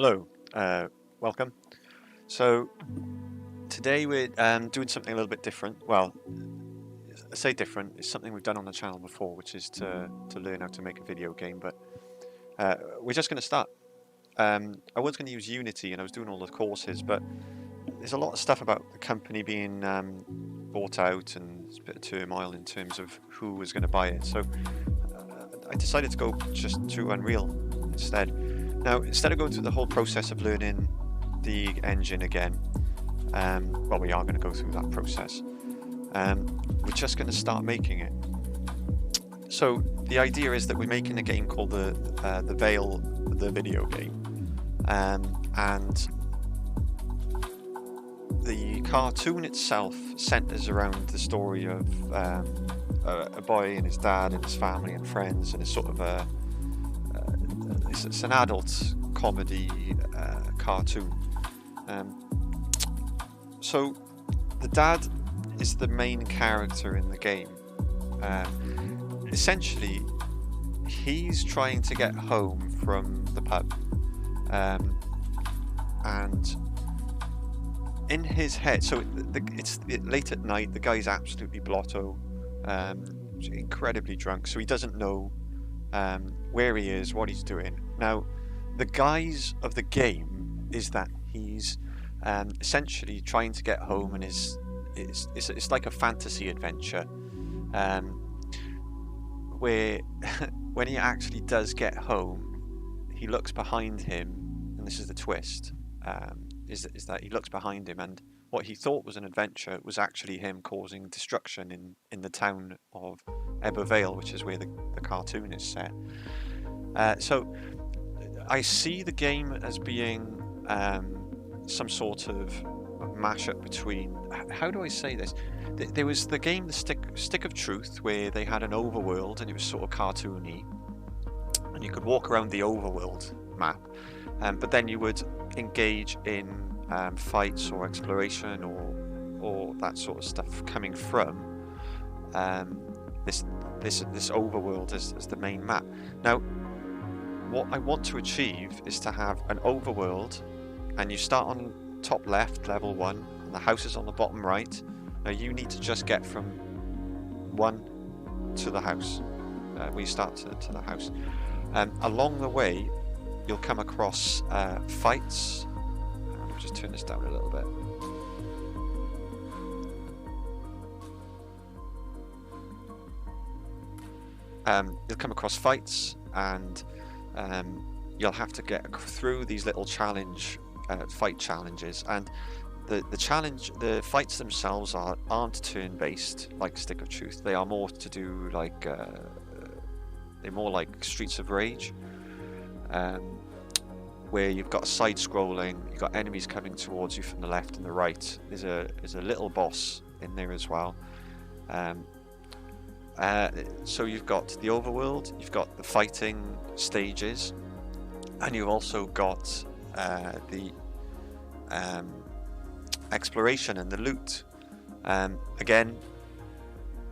Hello, welcome. So today we're doing something a little bit different. Well, I say different. It's something we've done on the channel before, which is to learn how to make a video game. But we're just going to start. I was going to use Unity, and I was doing all the courses, but there's a lot of stuff about the company being bought out, and there's a bit of turmoil in terms of who was going to buy it. So I decided to go just to Unreal instead. Now, instead of going through the whole process of learning the engine again, well, we are going to go through that process. We're just going to start making it. So the idea is that we're making a game called the Vale, the video game, and the cartoon itself centers around the story of a boy and his dad and his family and friends, and it's sort of it's an adult comedy cartoon. So the dad is the main character in the game. Essentially, he's trying to get home from the pub, and in his head, so it's late at night, the guy's absolutely blotto, incredibly drunk, so he doesn't know where he is, what he's doing. Now, the guise of the game is that he's essentially trying to get home, and it's like a fantasy adventure, where when he actually does get home, he looks behind him, and this is the twist, is that he looks behind him, and what he thought was an adventure was actually him causing destruction in the town of Vale, which is where the cartoon is set. So I see the game as being some sort of mashup between, how do I say this? There was the game, the Stick of Truth, where they had an overworld and it was sort of cartoony, and you could walk around the overworld map, but then you would engage in fights or exploration or that sort of stuff coming from this overworld as the main map. Now, what I want to achieve is to have an overworld, and you start on top left, level 1, and the house is on the bottom right. Now you need to just get from 1 to the house, when you start to the house. Along the way, you'll come across fights. Let me just turn this down a little bit. You'll come across fights, and you'll have to get through these little fight challenges, and the fights themselves aren't turn-based like Stick of Truth. They are more to do like they're more like Streets of Rage, where you've got side-scrolling, you've got enemies coming towards you from the left and the right. There's a little boss in there as well. So you've got the overworld, you've got the fighting stages, and you've also got the exploration and the loot. Again,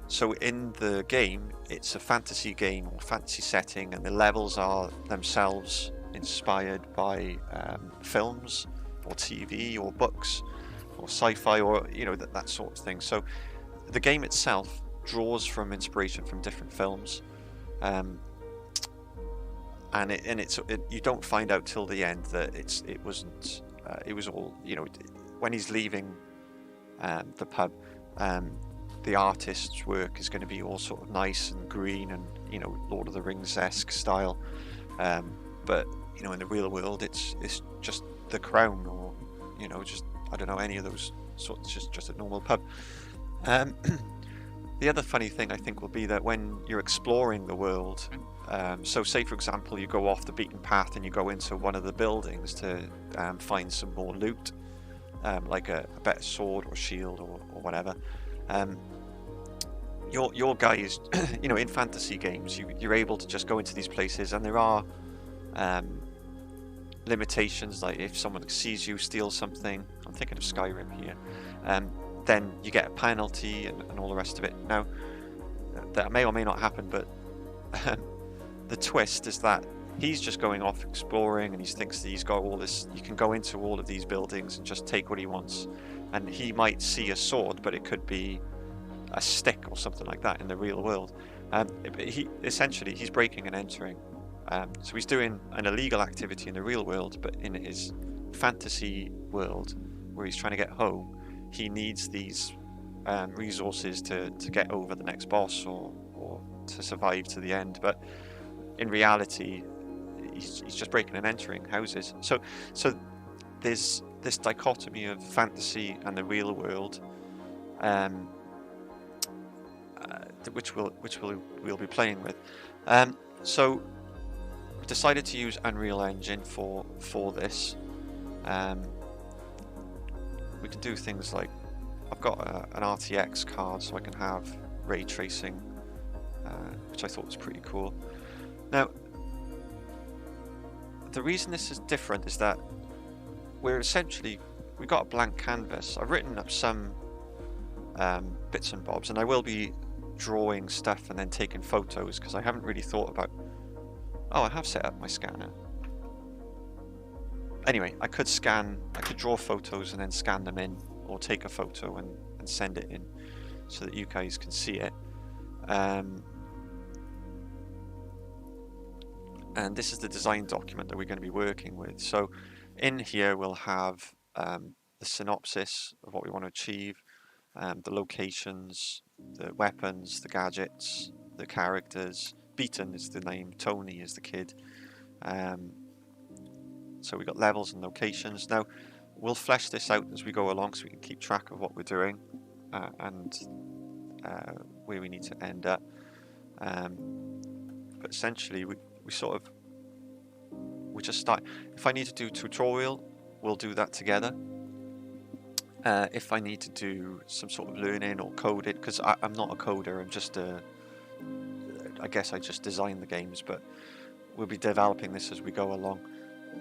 so in the game, it's a fantasy game or fantasy setting, and the levels are themselves inspired by films or TV or books or sci-fi, or that sort of thing. So the game itself draws from inspiration from different films, and you don't find out till the end that it wasn't. It was all, when he's leaving the pub, the artist's work is going to be all sort of nice and green and Lord of the Rings-esque style, but in the real world it's just the Crown, or just, I don't know, any of those sorts, just a normal pub. The other funny thing I think will be that when you're exploring the world, so say for example you go off the beaten path and you go into one of the buildings to find some more loot, like a better sword or shield or whatever. Your guy is, in fantasy games, you're able to just go into these places, and there are limitations, like if someone sees you steal something, I'm thinking of Skyrim here, then you get a penalty and all the rest of it. Now, that may or may not happen, but the twist is that he's just going off exploring, and he thinks that he's got all this, he can go into all of these buildings and just take what he wants. And he might see a sword, but it could be a stick or something like that in the real world. He's breaking and entering. So he's doing an illegal activity in the real world, but in his fantasy world where he's trying to get home, he needs these resources to get over the next boss or to survive to the end. But in reality, he's just breaking and entering houses. So there's this dichotomy of fantasy and the real world, which we'll be playing with. So we decided to use Unreal Engine for this. We can do things like, I've got an RTX card, so I can have ray tracing, which I thought was pretty cool. Now, the reason this is different is that we've got a blank canvas. I've written up some bits and bobs, and I will be drawing stuff and then taking photos, because I haven't really thought about... Oh, I have set up my scanner. Anyway, I could draw photos and then scan them in, or take a photo and send it in so that you guys can see it. And this is the design document that we're going to be working with. So in here we'll have the synopsis of what we want to achieve, the locations, the weapons, the gadgets, the characters. Beaton is the name, Tony is the kid. So we've got levels and locations. Now we'll flesh this out as we go along so we can keep track of what we're doing and where we need to end up. But essentially we just start. If I need to do tutorial, we'll do that together. If I need to do some sort of learning or code it, because I'm not a coder, I'm just I guess I just design the games, but we'll be developing this as we go along.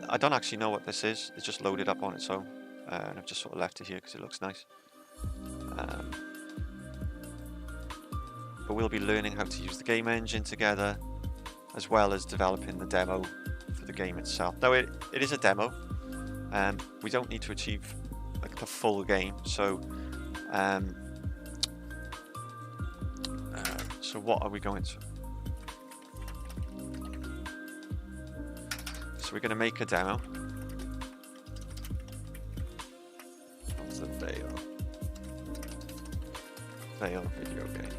I don't actually know what this is, it's just loaded up on its own, and I've just sort of left it here because it looks nice. But we'll be learning how to use the game engine together, as well as developing the demo for the game itself. Now it is a demo, we don't need to achieve like the full game, so so what are we going to... So we're going to make a demo of the Vale video game.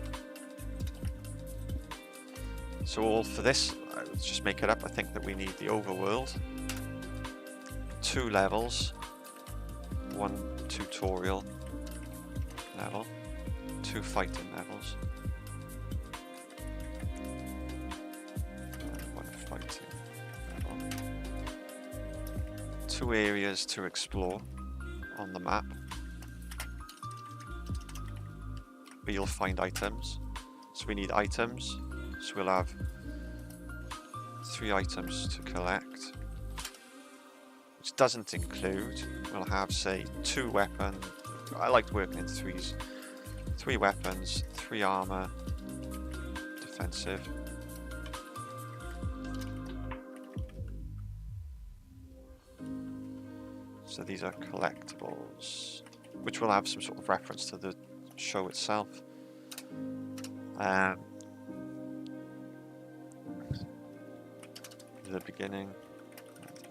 So all for this, let's just make it up. I think that we need the overworld, 2 levels, 1 tutorial level, 2 fighting levels, and 1 fighting level, 2 areas to explore on the map where you'll find items. So we need items, so we'll have 3 items to collect, which doesn't include, we'll have say 2 weapons. I like working in 3s. 3 weapons, 3 armor, defensive. So these are collectibles, which will have some sort of reference to the show itself. The beginning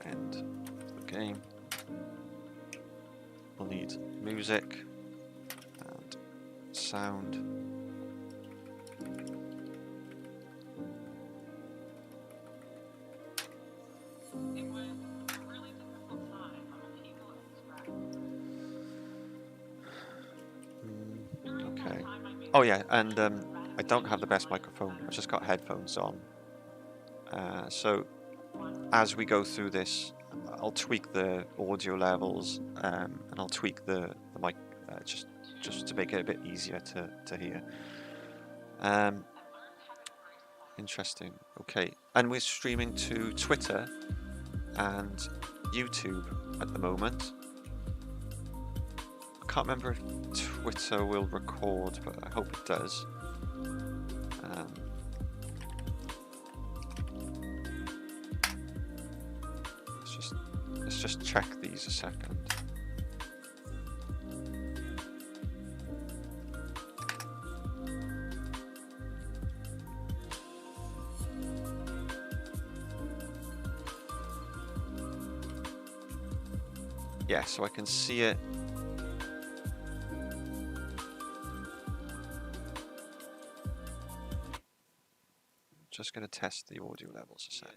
and end of the game. We'll need music and sound. It was a really difficult time on the people in Scratch. Okay. Oh yeah, and I don't have the best microphone. I've just got headphones on. So as we go through this, I'll tweak the audio levels and I'll tweak the mic just to make it a bit easier to hear. Interesting. Okay, and we're streaming to Twitter and YouTube at the moment. I can't remember if Twitter will record, but I hope it does. Let's just check these a second. Yeah, so I can see it. Just going to test the audio levels a sec.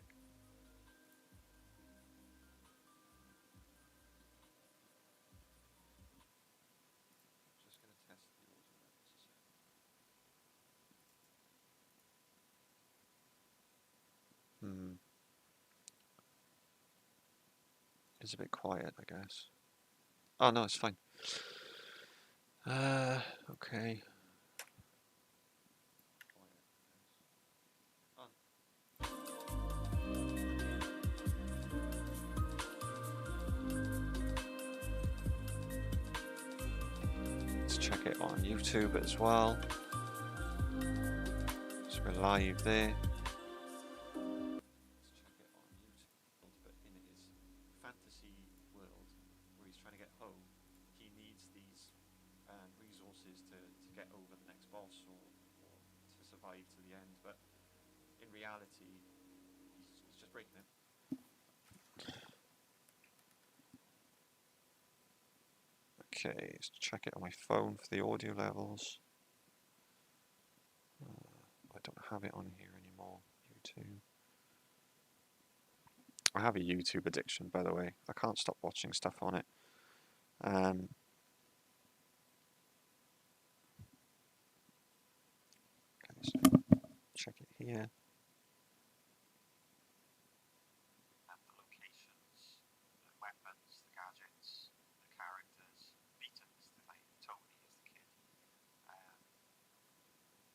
Just going to test the audio levels a sec. It's a bit quiet, I guess. Oh no, it's fine. Okay. Let's check it on YouTube as well. So we're live there. Let's check it on YouTube. But in his fantasy world, where he's trying to get home, he needs these resources to get over the next boss or to survive to the end. But in reality, he's just breaking it. Okay, let's check it on my phone for the audio levels. I don't have it on here anymore. YouTube. I have a YouTube addiction, by the way. I can't stop watching stuff on it. Okay, so check it here. And the locations, the weapons, the gadgets, the characters. Vita is the name, Tony is the kid.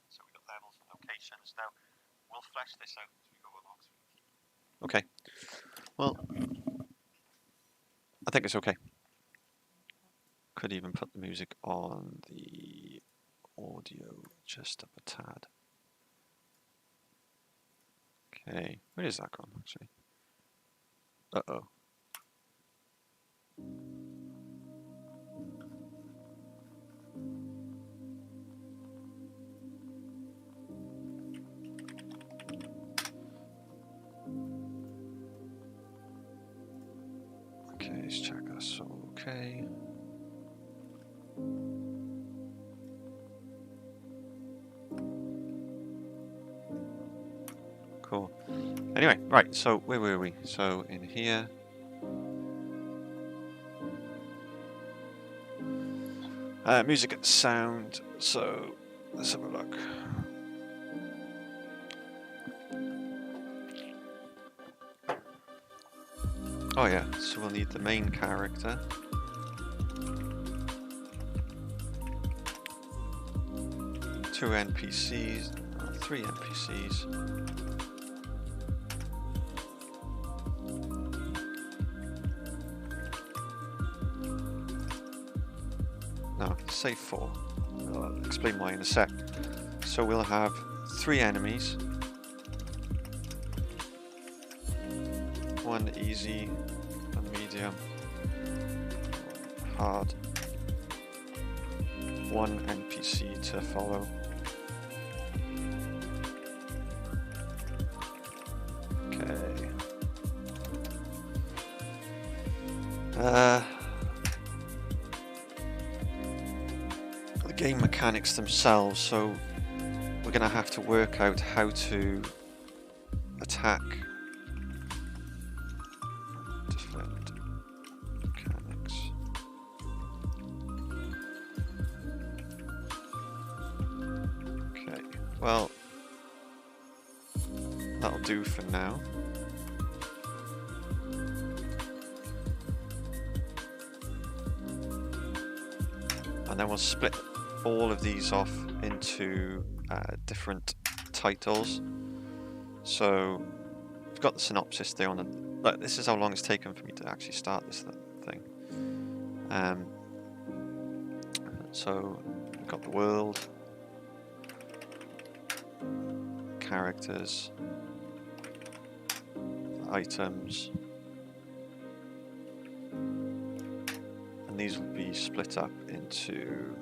So we've got levels and locations. Now, we'll flesh this out as we go along. Okay. Well, I think it's okay. Could even put the music on the audio just up a tad. Okay, where is that gone actually? Uh-oh. Okay, let's check that's okay. Cool. Anyway, right, so where were we? So in here. Music and sound, so let's have a look. Oh yeah, so we'll need the main character. Two NPCs, 3 NPCs. No, say 4. I'll explain why in a sec. So we'll have 3 enemies. 1 easy, 1 medium, 1 hard. 1 NPC to follow. Okay. The game mechanics themselves, so we're going to have to work out how to attack. Defend mechanics. Okay, well, that'll do for now. And then we'll split all of these off into different titles. So we've got the synopsis there on the. Look, this is how long it's taken for me to actually start this thing. So we've got the world, characters, the items, these will be split up into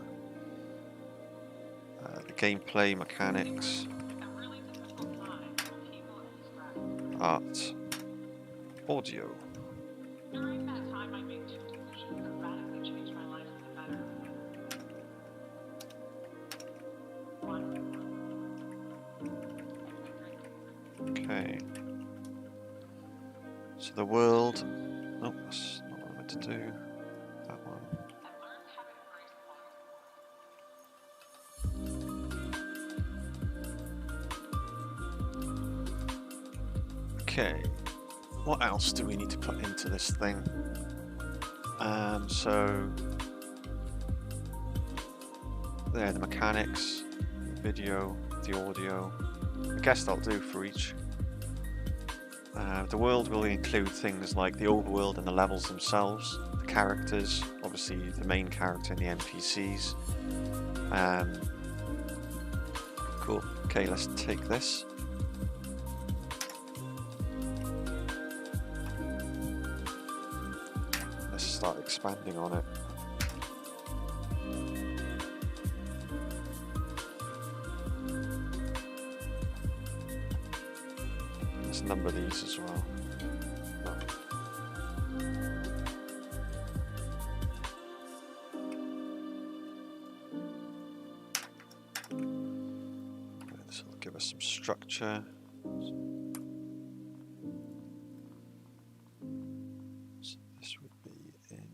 the gameplay, mechanics, art, audio. During that time, I made 2 decisions that radically changed my life for the better. One. Okay. So the world. Nope, that's not what I meant to do. That one. I learned how to embrace life. Okay. What else do we need to put into this thing? So there, the mechanics, the video, the audio. I guess that'll do for each. The world will include things like the overworld and the levels themselves, the characters, obviously the main character and the NPCs. Cool. Okay, let's take this. Let's start expanding on it. Let's number these as well. This will give us some structure. So this would be in.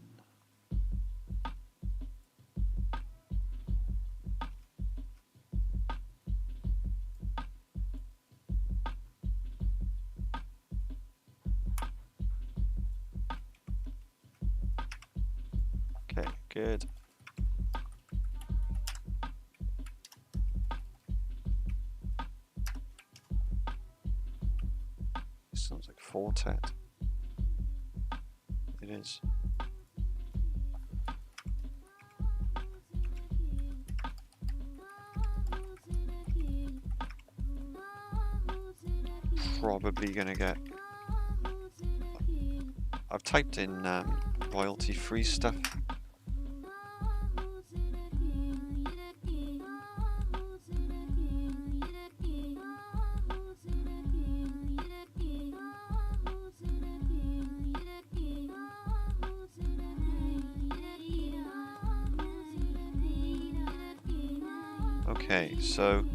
Okay, good. Sounds like Fortet. It is. Probably gonna get. I've typed in royalty-free stuff. Okay, so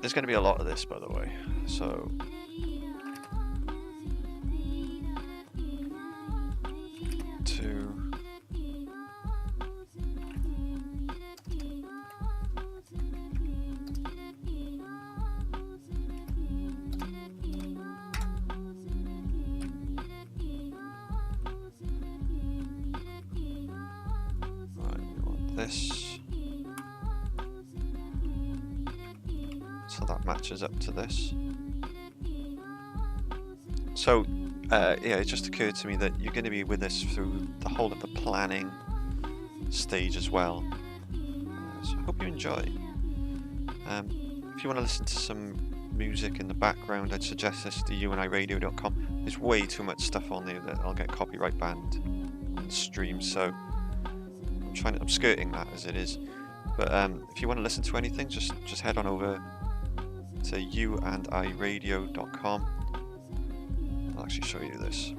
there's going to be a lot of this, by the way. So this, so that matches up to this. So yeah, it just occurred to me that you're going to be with us through the whole of the planning stage as well. So I hope you enjoy. If you want to listen to some music in the background, I'd suggest this to youandiradio.com. There's way too much stuff on there that I'll get copyright banned on stream, so I'm skirting that as it is. But if you want to listen to anything, just head on over to youandiradio.com. I'll actually show you this.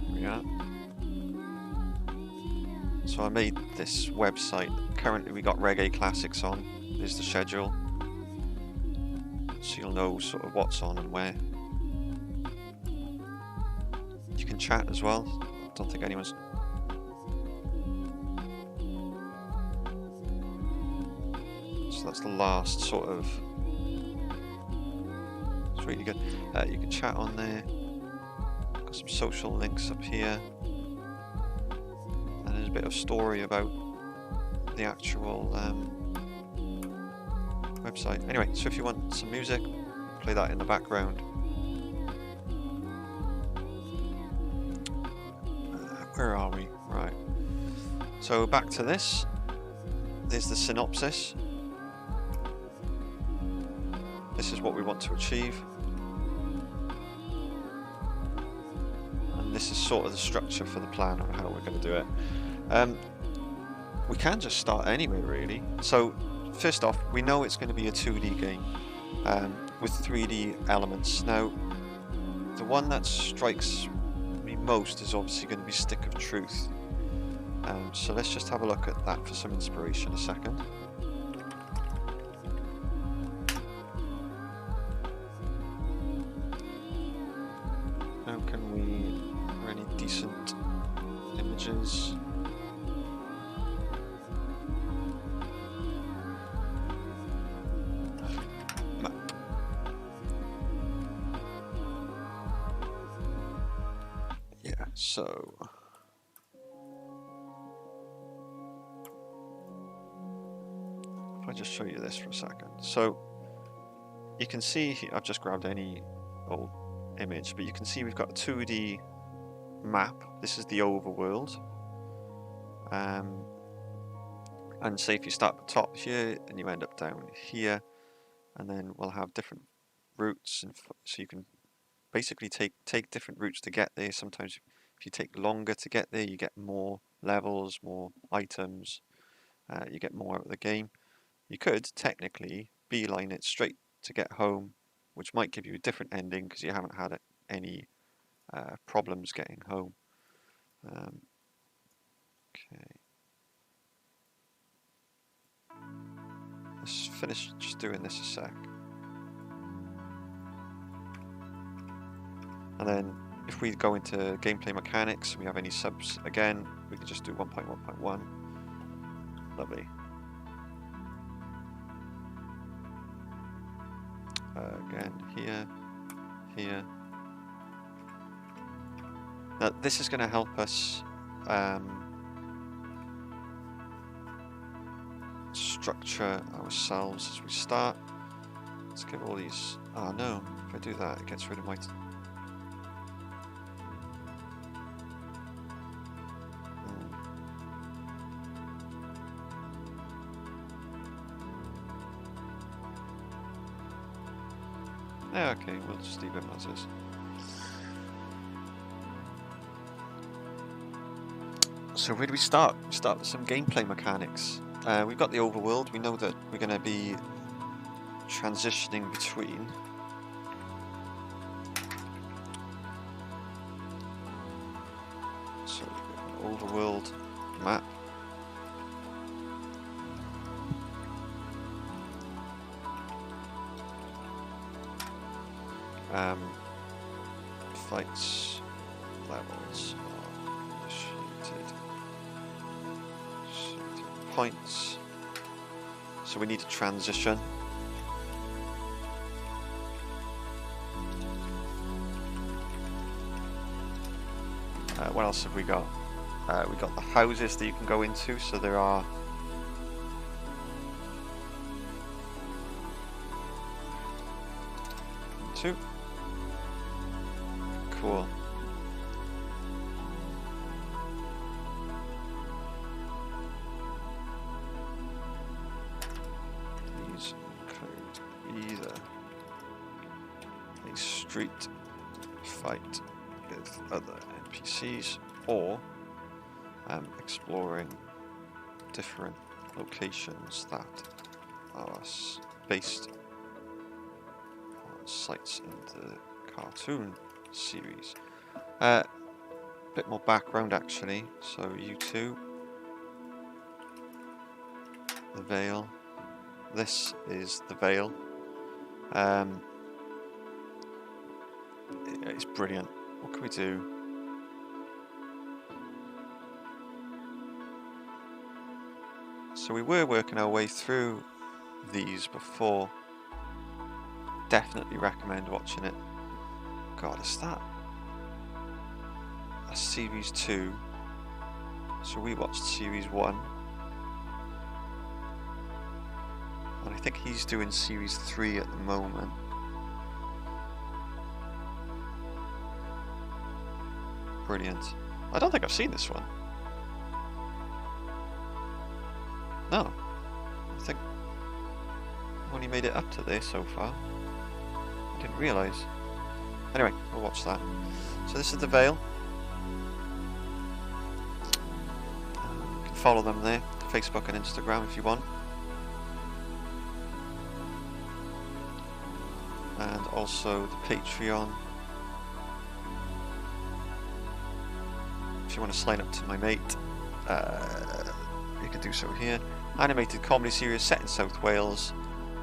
Here we are. So I made this website. Currently we got Reggae Classics on. There's the schedule, so you'll know sort of what's on and where. You can chat as well. I don't think anyone's. So that's the last sort of. It's really good. You can chat on there. Got some social links up here. And there's a bit of story about the actual website. Anyway, so if you want some music, play that in the background. Where are we? Right. So back to this. There's the synopsis. This is what we want to achieve. this is sort of the structure for the plan on how we're going to do it. We can just start anyway, really. So first off, we know it's going to be a 2D game with 3D elements. Now, the one that strikes me most is obviously going to be Stick of Truth. So let's just have a look at that for some inspiration a second. How can we... are there any decent images? Map. Yeah, so... if I just show you this for a second. So, you can see here, I've just grabbed any old image, but you can see we've got a 2D map. This is the overworld. And say if you start at the top here and you end up down here, and then we'll have different routes, and so you can basically take different routes to get there. Sometimes if you take longer to get there, you get more levels, more items, you get more out of the game. You could technically beeline it straight to get home, which might give you a different ending because you haven't had any problems getting home. Okay. Let's finish just doing this a sec. And then if we go into gameplay mechanics, we have any subs again, we can just do 1.1.1. Lovely. Again, here. Now this is going to help us structure ourselves as we start. Let's give all these... oh no, if I do that it gets rid of my... yeah, okay, we'll just leave it as is. So where do we start? We start with some gameplay mechanics. We've got the overworld. We know that we're going to be transitioning between so an overworld map. Fights levels are initiated. Points. So we need to transition. What else have we got? We got the houses that you can go into. So there are 2. Cool. These include either a street fight with other NPCs or exploring different locations that are based on sites in the cartoon series. Bit more background actually. So you two, the Vale. This is the Vale. It's brilliant. What can we do? So we were working our way through these before. Definitely recommend watching it. God, is that a series 2? So we watched series 1. And I think he's doing series 3 at the moment. Brilliant. I don't think I've seen this one. No. I think I've only made it up to there so far. I didn't realise. Anyway, we'll watch that. So this is the Vale. follow them there, Facebook and Instagram if you want. And also the Patreon. If you want to sign up to my mate, you can do so here. Animated comedy series set in South Wales.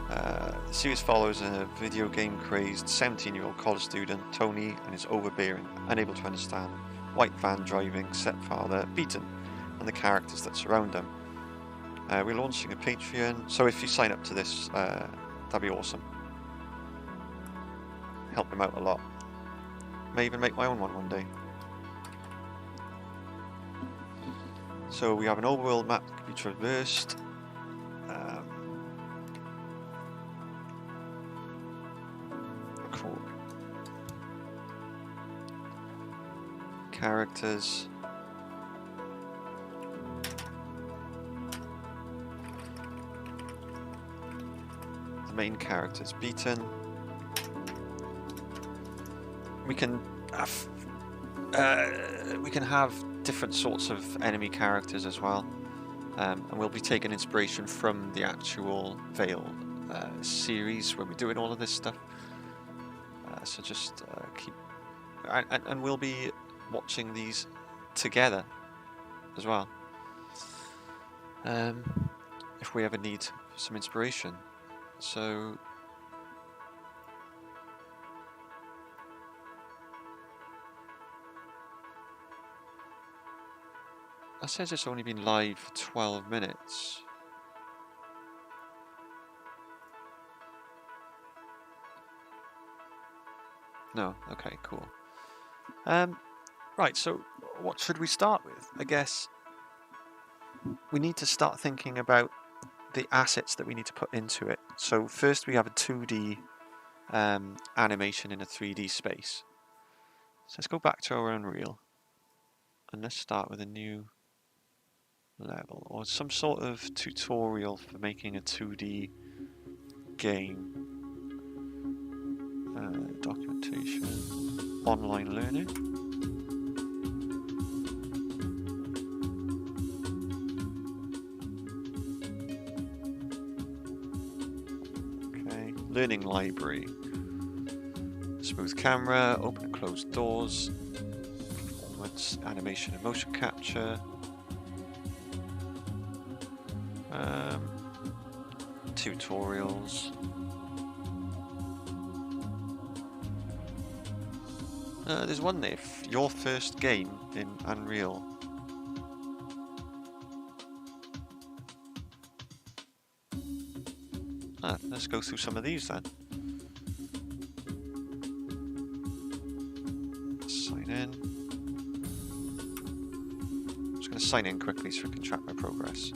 The series follows a video game crazed 17-year-old college student, Tony, and his overbearing, unable to understand, white van driving stepfather, Beaton, and the characters that surround him. We're launching a Patreon, so if you sign up to this, that'd be awesome. Help them out a lot. May even make my own one day. So we have an overworld map that can be traversed. Cool. Characters. The main characters beaten. We can have different sorts of enemy characters as well, and we'll be taking inspiration from the actual Vale series when we're doing all of this stuff. So just keep, and we'll be watching these together as well. If we ever need some inspiration, so. That says it's only been live for 12 minutes. No, okay, cool. Right, so what should we start with? I guess we need to start thinking about the assets that we need to put into it. So first we have a 2D animation in a 3D space. So let's go back to our Unreal. And let's start with a new level or some sort of tutorial for making a 2D game. Documentation, online learning. Okay, learning library. Smooth camera, open and close doors, performance, animation and motion capture. Tutorials. There's one there, your first game in Unreal. Let's go through some of these then. Sign in. I'm just going to sign in quickly so we can track my progress.